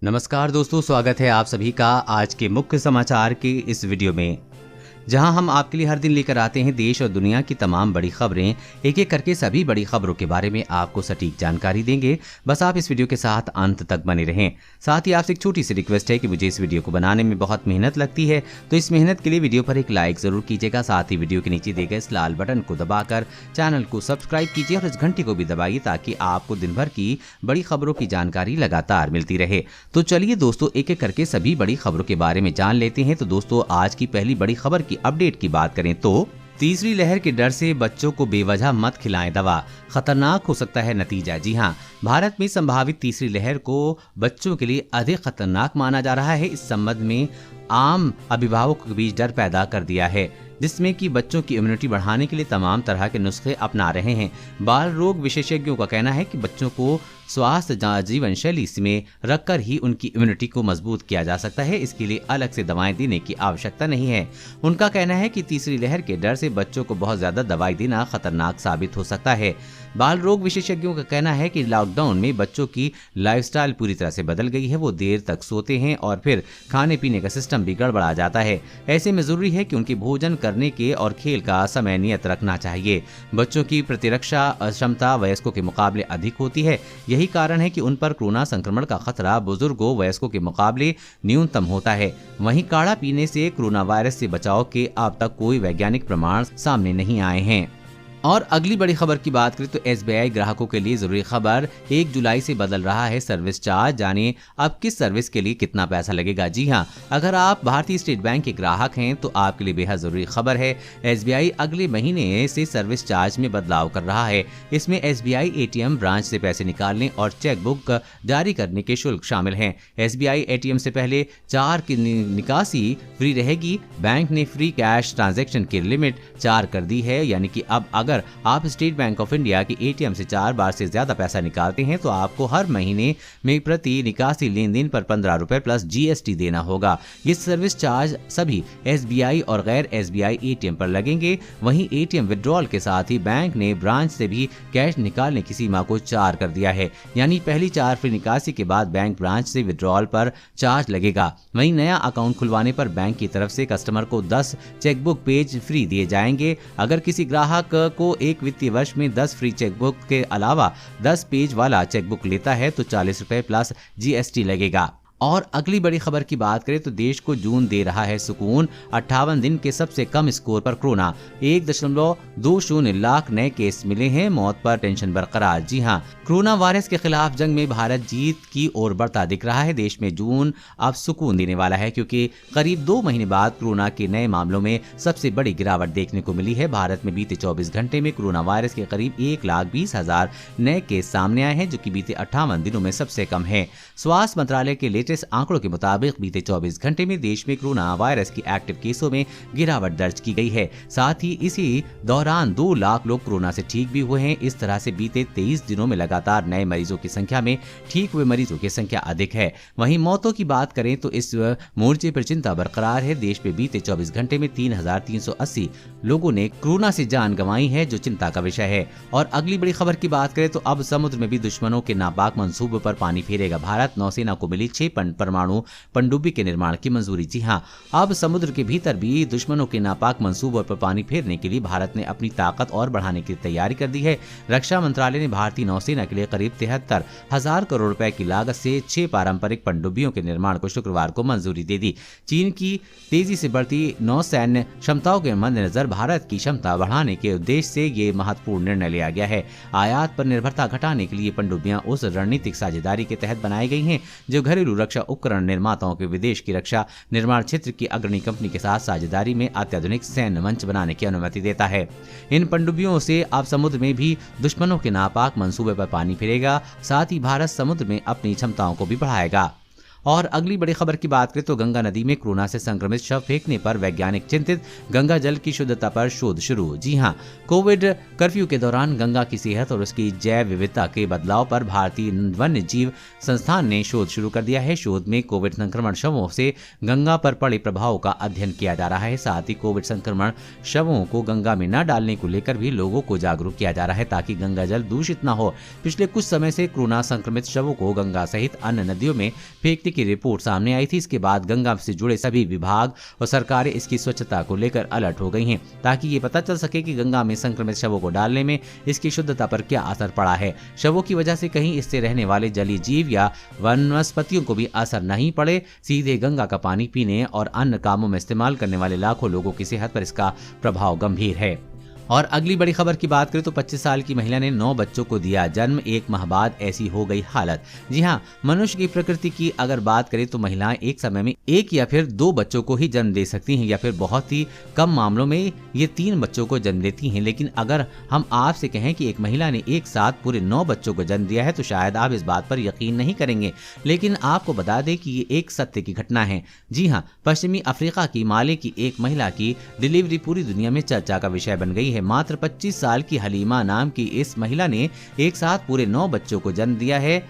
नमस्कार दोस्तों, स्वागत है आप सभी का आज के मुख्य समाचार के इस वीडियो में, जहां हम आपके लिए हर दिन लेकर आते हैं देश और दुनिया की तमाम बड़ी खबरें। एक एक करके सभी बड़ी खबरों के बारे में आपको सटीक जानकारी देंगे। बस आप इस वीडियो के साथ अंत तक बने रहें। साथ ही आपसे एक छोटी सी रिक्वेस्ट है कि मुझे इस वीडियो को बनाने में बहुत मेहनत लगती है, तो इस मेहनत के लिए वीडियो पर एक लाइक जरूर कीजिएगा। साथ ही वीडियो के नीचे दिए गए इस लाल बटन को दबाकर चैनल को सब्सक्राइब कीजिए और इस घंटी को भी दबाइए ताकि आपको दिन भर की बड़ी खबरों की जानकारी लगातार मिलती रहे। तो चलिए दोस्तों, एक एक करके सभी बड़ी खबरों के बारे में जान लेते हैं। तो दोस्तों, आज की पहली बड़ी खबर की अपडेट की बात करें तो तीसरी लहर के डर से बच्चों को बेवजह मत खिलाएं दवा, खतरनाक हो सकता है नतीजा। जी हां, भारत में संभावित तीसरी लहर को बच्चों के लिए अधिक खतरनाक माना जा रहा है। इस संबंध में आम अभिभावकों के बीच डर पैदा कर दिया है, जिसमें कि बच्चों की इम्यूनिटी बढ़ाने के लिए तमाम तरह के नुस्खे अपना रहे हैं। बाल रोग विशेषज्ञों का कहना है कि बच्चों को स्वास्थ्य जीवन शैली में रखकर ही उनकी इम्यूनिटी को मजबूत किया जा सकता है। इसके लिए अलग से दवाएं देने की आवश्यकता नहीं है। उनका कहना है कि तीसरी लहर के डर से बच्चों को बहुत ज्यादा दवाई देना खतरनाक साबित हो सकता है। बाल रोग विशेषज्ञों का कहना है कि लॉकडाउन में बच्चों की लाइफस्टाइल पूरी तरह से बदल गई है। वो देर तक सोते हैं और फिर खाने पीने का सिस्टम भी गड़बड़ा जाता है। ऐसे में जरूरी है कि उनकी भोजन करने के और खेल का समय नियत रखना चाहिए। बच्चों की प्रतिरक्षा क्षमता वयस्कों के मुकाबले अधिक होती है। यही कारण है कि उन पर कोरोना संक्रमण का खतरा बुजुर्गों वयस्कों के मुकाबले न्यूनतम होता है। वहीं काढ़ा पीने से कोरोना वायरस से बचाव के अब तक कोई वैज्ञानिक प्रमाण सामने नहीं आए हैं। और अगली बड़ी खबर की बात करें तो एसबीआई ग्राहकों के लिए जरूरी खबर, 1 जुलाई से बदल रहा है सर्विस चार्ज। जानिए अब किस सर्विस के लिए कितना पैसा लगेगा। जी हां, अगर आप भारतीय स्टेट बैंक के ग्राहक हैं तो आपके लिए बेहद जरूरी खबर है। एसबीआई अगले महीने से सर्विस चार्ज में बदलाव कर रहा है। इसमें एसबीआई एटीएम ब्रांच से पैसे निकालने और चेक बुक जारी करने के शुल्क शामिल हैं। एसबीआई एटीएम से पहले 4 की निकासी फ्री रहेगी। बैंक ने फ्री कैश ट्रांजैक्शन की लिमिट 4 कर दी है, यानी कि अब अगर आप स्टेट बैंक ऑफ इंडिया के एटीएम से 4 बार से ज्यादा पैसा निकालते हैं तो आपको हर महीने में प्रति निकासी लेन देन पर 15 रुपए प्लस जीएसटी देना होगा। ये सर्विस चार्ज सभी एसबीआई और गैर एसबीआई एटीएम पर लगेंगे। वहीं एटीएम विड्रॉल के साथ ही बैंक ने ब्रांच से भी कैश निकालने की सीमा को 4 कर दिया है, यानी पहली 4 फ्री निकासी के बाद बैंक ब्रांच से विड्रॉल पर चार्ज लगेगा। वहीं नया अकाउंट खुलवाने पर बैंक की तरफ से कस्टमर को 10 चेकबुक पेज फ्री दिए जाएंगे। अगर किसी ग्राहक को एक वित्तीय वर्ष में 10 फ्री चेकबुक के अलावा 10 पेज वाला चेकबुक लेता है तो 40 रुपए प्लस जीएसटी लगेगा। और अगली बड़ी खबर की बात करें तो देश को जून दे रहा है सुकून। 58 दिन के सबसे कम स्कोर पर कोरोना, 1.20 लाख नए केस मिले हैं। मौत पर टेंशन बरकरार। जी हां, कोरोना वायरस के खिलाफ जंग में भारत जीत की ओर बढ़ता दिख रहा है। देश में जून अब सुकून देने वाला है, क्योंकि करीब 2 महीने बाद कोरोना के नए मामलों में सबसे बड़ी गिरावट देखने को मिली है। भारत में बीते 24 घंटे में कोरोना वायरस के करीब 1,20,000 नए केस सामने आए हैं, जो कि बीते 58 दिनों में सबसे कम है। स्वास्थ्य मंत्रालय के लेटेस्ट आंकड़ों के मुताबिक बीते 24 घंटे में देश में कोरोना वायरस की एक्टिव केसों में गिरावट दर्ज की गई है। साथ ही इसी दौरान 2 लाख लोग कोरोना से ठीक भी हुए हैं। इस तरह से बीते 23 दिनों में लगातार नए मरीजों की संख्या में ठीक हुए मरीजों की संख्या अधिक है। वहीं मौतों की बात करें तो इस मोर्चे पर चिंता बरकरार है। देश में बीते 24 घंटे में 3,380 लोगों ने कोरोना से जान गंवाई है, जो चिंता का विषय है। और अगली बड़ी खबर की बात करें तो अब समुद्र में भी दुश्मनों के नापाक मंसूबों पर पानी फेरेगा भारत। नौसेना को मिली 6 परमाणु पनडुब्बी के निर्माण की मंजूरी। जी हां, अब समुद्र के भीतर भी दुश्मनों के नापाक मंसूबों पर पानी फेरने के लिए भारत ने अपनी ताकत और बढ़ाने की तैयारी कर दी है। रक्षा मंत्रालय ने भारतीय नौसेना के लिए करीब 73,000 करोड़ रुपए की लागत से 6 पारंपरिक पनडुब्बियों के निर्माण को शुक्रवार को मंजूरी दे दी। चीन की तेजी से बढ़ती नौसैन्य क्षमताओं के मद्देनजर भारत की क्षमता बढ़ाने के उद्देश्य से ये महत्वपूर्ण निर्णय लिया गया है। आयात पर निर्भरता घटाने के लिए पनडुब्बियां उस रणनीतिक साझेदारी के तहत बनाई गई हैं जो घरेलू रक्षा उपकरण निर्माताओं के विदेश की रक्षा निर्माण क्षेत्र की अग्रणी कंपनी के साथ साझेदारी में अत्याधुनिक सैन्य मंच बनाने की अनुमति देता है। इन पनडुब्बियों से अब समुद्र में भी दुश्मनों के नापाक मंसूबे पर पानी फिरेगा। साथ ही भारत समुद्र में अपनी क्षमताओं को भी बढ़ाएगा। और अगली बड़ी खबर की बात करें तो गंगा नदी में कोरोना से संक्रमित शव फेंकने पर वैज्ञानिक चिंतित, गंगा जल की शुद्धता पर शोध शुरू। जी हां, कोविड कर्फ्यू के दौरान गंगा की सेहत और उसकी जैव विविधता के बदलाव पर भारतीय वन्य जीव संस्थान ने शोध शुरू कर दिया है। शोध में कोविड संक्रमण शवों से गंगा पर पड़े प्रभाव का अध्ययन किया जा रहा है। साथ ही कोविड संक्रमण शवों को गंगा में न डालने को लेकर भी लोगों को जागरूक किया जा रहा है ताकि गंगा जल दूषित न हो। पिछले कुछ समय से कोरोना संक्रमित शवों को गंगा सहित अन्य नदियों में फेंकने की रिपोर्ट सामने आई थी। इसके बाद गंगा से जुड़े सभी विभाग और सरकारें इसकी स्वच्छता को लेकर अलर्ट हो गई हैं, ताकि ये पता चल सके कि गंगा में संक्रमित शवों को डालने में इसकी शुद्धता पर क्या असर पड़ा है। शवों की वजह से कहीं इससे रहने वाले जलीय जीव या वनस्पतियों को भी असर नहीं पड़े। सीधे गंगा का पानी पीने और अन्य कामों में इस्तेमाल करने वाले लाखों लोगों की सेहत पर इसका प्रभाव गंभीर है। और अगली बड़ी खबर की बात करें तो 25 साल की महिला ने 9 बच्चों को दिया जन्म, 1 माह बाद ऐसी हो गई हालत। जी हां, मनुष्य की प्रकृति की अगर बात करें तो महिलाएं एक समय में 1 या फिर 2 बच्चों को ही जन्म दे सकती हैं, या फिर बहुत ही कम मामलों में ये 3 बच्चों को जन्म देती हैं। लेकिन अगर हम आपसे कहें कि एक महिला ने एक साथ पूरे 9 बच्चों को जन्म दिया है तो शायद आप इस बात पर यकीन नहीं करेंगे, लेकिन आपको बता दें कि ये एक सत्य की घटना है। जी हाँ, पश्चिमी अफ्रीका की माले की एक महिला की डिलीवरी पूरी दुनिया में चर्चा का विषय बन गई है। मात्र 25 साल की हलीमा नाम की इस महिला ने एक साथ पूरे 9 बच्चों को जन्म दिया है।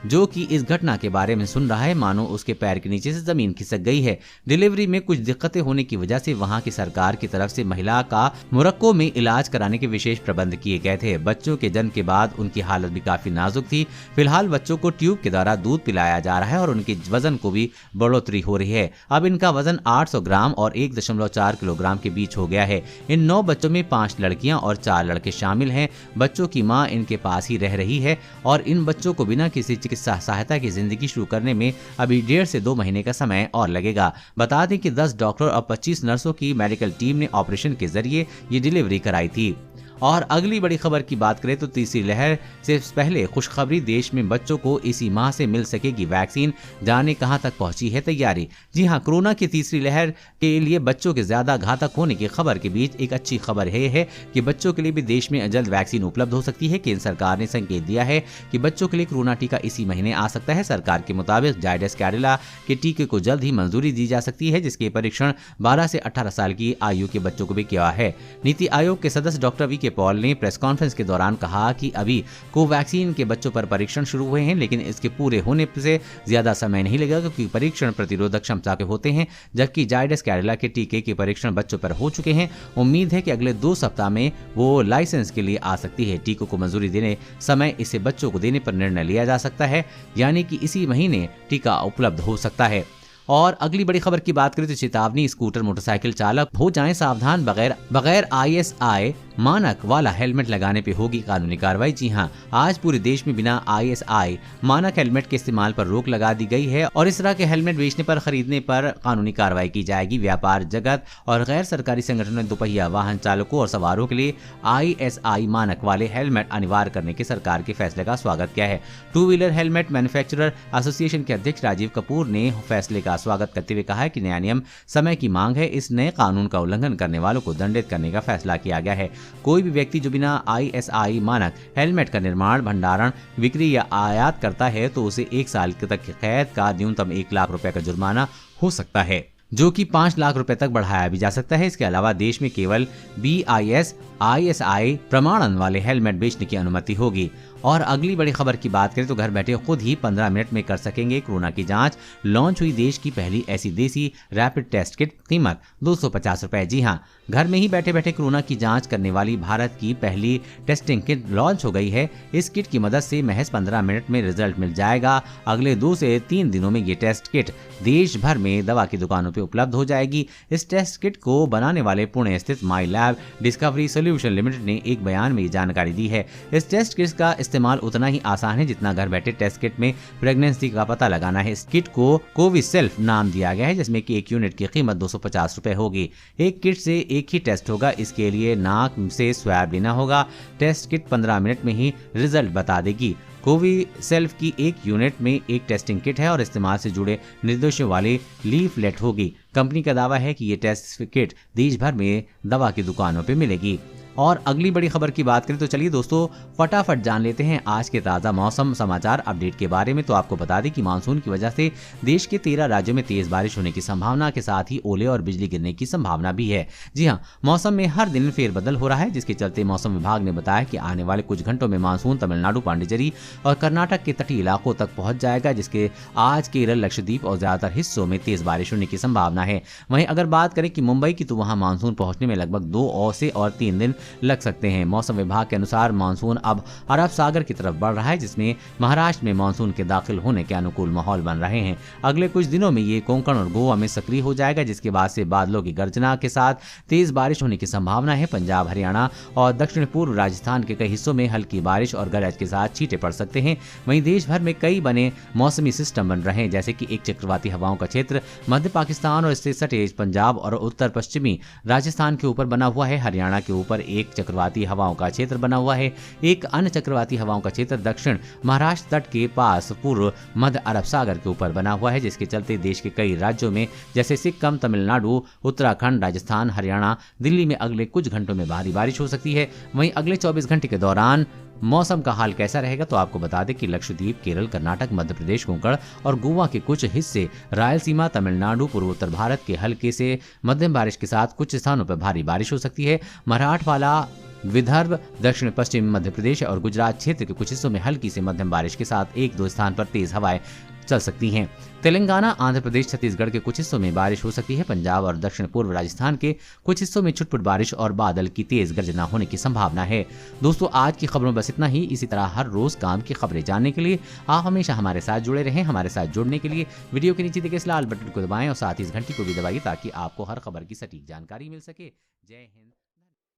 जो कि इस घटना के बारे में सुन रहा है मानो उसके पैर के नीचे से जमीन खिसक गई है। डिलीवरी में कुछ दिक्कतें होने की वजह से वहां की सरकार की तरफ से महिला का मोरक्को में इलाज कराने के विशेष प्रबंध किए गए थे। बच्चों के जन्म के बाद उनकी हालत भी काफी नाजुक थी। फिलहाल बच्चों को ट्यूब के द्वारा दूध पिलाया जा रहा है और उनके वजन को भी बढ़ोतरी हो रही है। अब इनका वजन 800 ग्राम और 1.4 किलोग्राम के बीच हो गया है। इन 9 बच्चों में 5 लड़कियां और 4 लड़के शामिल हैं। बच्चों की मां इनके पास ही रह रही है और इन बच्चों को बिना किसी सहायता की जिंदगी शुरू करने में अभी 1.5 से 2 महीने का समय और लगेगा। बता दें कि 10 डॉक्टर और 25 नर्सों की मेडिकल टीम ने ऑपरेशन के जरिए ये डिलीवरी कराई थी। और अगली बड़ी खबर की बात करें तो तीसरी लहर से पहले खुशखबरी, देश में बच्चों को इसी माह से मिल सकेगी वैक्सीन। जाने कहां तक पहुंची है तैयारी। जी हां, कोरोना की तीसरी लहर के लिए बच्चों के ज्यादा घातक होने की खबर के बीच एक अच्छी खबर है कि बच्चों के लिए भी देश में जल्द वैक्सीन उपलब्ध हो सकती है। केंद्र सरकार ने संकेत दिया है कि बच्चों के लिए कोरोना टीका इसी महीने आ सकता है। सरकार के मुताबिक जायडस कैडिला के टीके को जल्द ही मंजूरी दी जा सकती है, जिसके परीक्षण 12 से 18 साल की आयु के बच्चों को भी किया है। नीति आयोग के सदस्य डॉक्टर वी के पॉल ने प्रेस कॉन्फ्रेंस के दौरान कहा कि अभी कोवैक्सीन के बच्चों पर परीक्षण शुरू हुए हैं, लेकिन इसके पूरे होने से ज्यादा समय नहीं लगेगा क्योंकि परीक्षण प्रतिरोधक क्षमता के होते हैं, जबकि जायडस कैडिला के टीके के परीक्षण बच्चों पर हो चुके हैं। उम्मीद है कि अगले 2 सप्ताह में वो लाइसेंस के लिए आ सकती है। टीकों को मंजूरी देने समय इसे बच्चों को देने पर निर्णय लिया जा सकता है, यानी कि इसी महीने टीका उपलब्ध हो सकता है। और अगली बड़ी खबर की बात करें तो चेतावनी, स्कूटर मोटरसाइकिल चालक हो जाएं सावधान, बगैर ISI मानक वाला हेलमेट लगाने पे होगी कानूनी कार्रवाई। जी हां, आज पूरे देश में बिना ISI मानक हेलमेट के इस्तेमाल पर रोक लगा दी गई है और इस तरह के हेलमेट बेचने पर, खरीदने पर कानूनी कार्रवाई की जाएगी। व्यापार जगत और गैर सरकारी संगठनों ने दोपहिया वाहन चालकों और सवारों के लिए ISI मानक वाले हेलमेट अनिवार्य करने के सरकार के फैसले का स्वागत किया है। 2 व्हीलर हेलमेट मैन्युफैक्चरर एसोसिएशन के अध्यक्ष राजीव कपूर ने फैसले का स्वागत करते हुए कहा है कि नया नियम समय की मांग है। इस नए कानून का उल्लंघन करने वालों को दंडित करने का फैसला किया गया है। कोई भी व्यक्ति जो बिना ISI मानक हेलमेट का निर्माण, भंडारण, बिक्री या आयात करता है तो उसे 1 साल तक कैद का न्यूनतम 1 लाख रुपए का जुर्माना हो सकता है, जो कि 5 लाख रुपए तक बढ़ाया भी जा सकता है। इसके अलावा देश में केवल BIS ISI प्रमाणन वाले हेलमेट बेचने की अनुमति होगी। और अगली बड़ी खबर की बात करें तो घर बैठे खुद ही 15 मिनट में कर सकेंगे कोरोना की जांच। लॉन्च हुई देश की पहली ऐसी देसी रैपिड टेस्ट किट, कीमत 250 रुपए। जी हां, घर में ही बैठे बैठे कोरोना की जांच करने वाली भारत की पहली टेस्टिंग किट लॉन्च हो गई है। इस किट की मदद से महज 15 मिनट में रिजल्ट मिल जाएगा। अगले 2 से 3 दिनों में ये टेस्ट किट देश भर में दवा की दुकानों पर उपलब्ध हो जाएगी। इस टेस्ट किट को बनाने वाले पुणे स्थित माई लैब डिस्कवरी सोल्यूशन लिमिटेड ने एक बयान में जानकारी दी है। इस टेस्ट किट का इस्तेमाल उतना ही आसान है जितना घर बैठे टेस्ट किट में प्रेगनेंसी का पता लगाना है। इस किट को कोविसेल्फ नाम दिया गया है, जिसमें कि 1 यूनिट की कीमत 250 रुपए होगी। एक किट से एक ही टेस्ट होगा। इसके लिए नाक से स्वैब लेना होगा। टेस्ट किट 15 मिनट में ही रिजल्ट बता देगी। कोविसेल्फ की 1 यूनिट में एक टेस्टिंग किट है और इस्तेमाल से जुड़े निर्देशों वाली लीफलेट होगी। कंपनी का दावा है कि ये टेस्ट किट देश भर में दवा की दुकानों पे मिलेगी। और अगली बड़ी खबर की बात करें तो चलिए दोस्तों फटाफट जान लेते हैं आज के ताज़ा मौसम समाचार अपडेट के बारे में। तो आपको बता दें कि मानसून की वजह से देश के 13 राज्यों में तेज बारिश होने की संभावना के साथ ही ओले और बिजली गिरने की संभावना भी है। जी हां, मौसम में हर दिन फेरबदल हो रहा है, जिसके चलते मौसम विभाग ने बताया कि आने वाले कुछ घंटों में मानसून तमिलनाडु, पांडिचेरी और कर्नाटक के तटीय इलाकों तक पहुंच जाएगा, जिसके आज केरल, लक्षद्वीप और ज्यादातर हिस्सों में तेज बारिश होने की संभावना है। वहीं अगर बात करें कि मुंबई की, तो वहां मानसून पहुंचने में लगभग 2 से 3 दिन लग सकते हैं। मौसम विभाग के अनुसार मानसून अब अरब सागर की तरफ बढ़ रहा है, जिसमें महाराष्ट्र में मानसून के दाखिल होने के अनुकूल माहौल बन रहे हैं। अगले कुछ दिनों में ये कोंकण और गोवा में सक्रिय हो जाएगा, जिसके बाद से बादलों की गर्जना के साथ तेज बारिश होने की संभावना है। पंजाब, हरियाणा और दक्षिण पूर्व राजस्थान के कई हिस्सों में हल्की बारिश और गरज के साथ छींटे पड़ सकते हैं। वहीं देश भर में कई बने मौसमी सिस्टम बन रहे हैं, जैसे कि एक चक्रवाती हवाओं का क्षेत्र मध्य पाकिस्तान और इससे सटे पंजाब और उत्तर पश्चिमी राजस्थान के ऊपर बना हुआ है। हरियाणा के ऊपर एक चक्रवाती हवाओं का क्षेत्र बना हुआ है। एक अन्य चक्रवाती हवाओं का क्षेत्र दक्षिण महाराष्ट्र तट के पास पूर्व मध्य अरब सागर के ऊपर बना हुआ है, जिसके चलते देश के कई राज्यों में जैसे सिक्किम, तमिलनाडु, उत्तराखंड, राजस्थान, हरियाणा, दिल्ली में अगले कुछ घंटों में भारी बारिश हो सकती है। वहीं अगले 24 घंटे के दौरान मौसम का हाल कैसा रहेगा, तो आपको बता दें कि लक्षद्वीप, केरल, कर्नाटक, मध्य प्रदेश, कोंकण और गोवा के कुछ हिस्से, रायलसीमा, तमिलनाडु, पूर्वोत्तर भारत के हल्के से मध्यम बारिश के साथ कुछ स्थानों पर भारी बारिश हो सकती है। मराठवाला, विदर्भ, दक्षिण पश्चिम मध्य प्रदेश और गुजरात क्षेत्र के कुछ हिस्सों में हल्की से मध्यम बारिश के साथ एक दो स्थान पर तेज हवाएं चल सकती हैं। तेलंगाना, आंध्र प्रदेश, छत्तीसगढ़ के कुछ हिस्सों में बारिश हो सकती है। पंजाब और दक्षिण पूर्व राजस्थान के कुछ हिस्सों में छुटपुट बारिश और बादल की तेज गर्जना होने की संभावना है। दोस्तों, आज की खबरों में बस इतना ही। इसी तरह हर रोज काम की खबरें जानने के लिए आप हमेशा हमारे साथ जुड़े रहें। हमारे साथ जुड़ने के लिए वीडियो के नीचे दिखे इस लाल बटन को दबाएं और साथ ही इस घंटी को भी दबाइए, ताकि आपको हर खबर की सटीक जानकारी मिल सके। जय हिंद।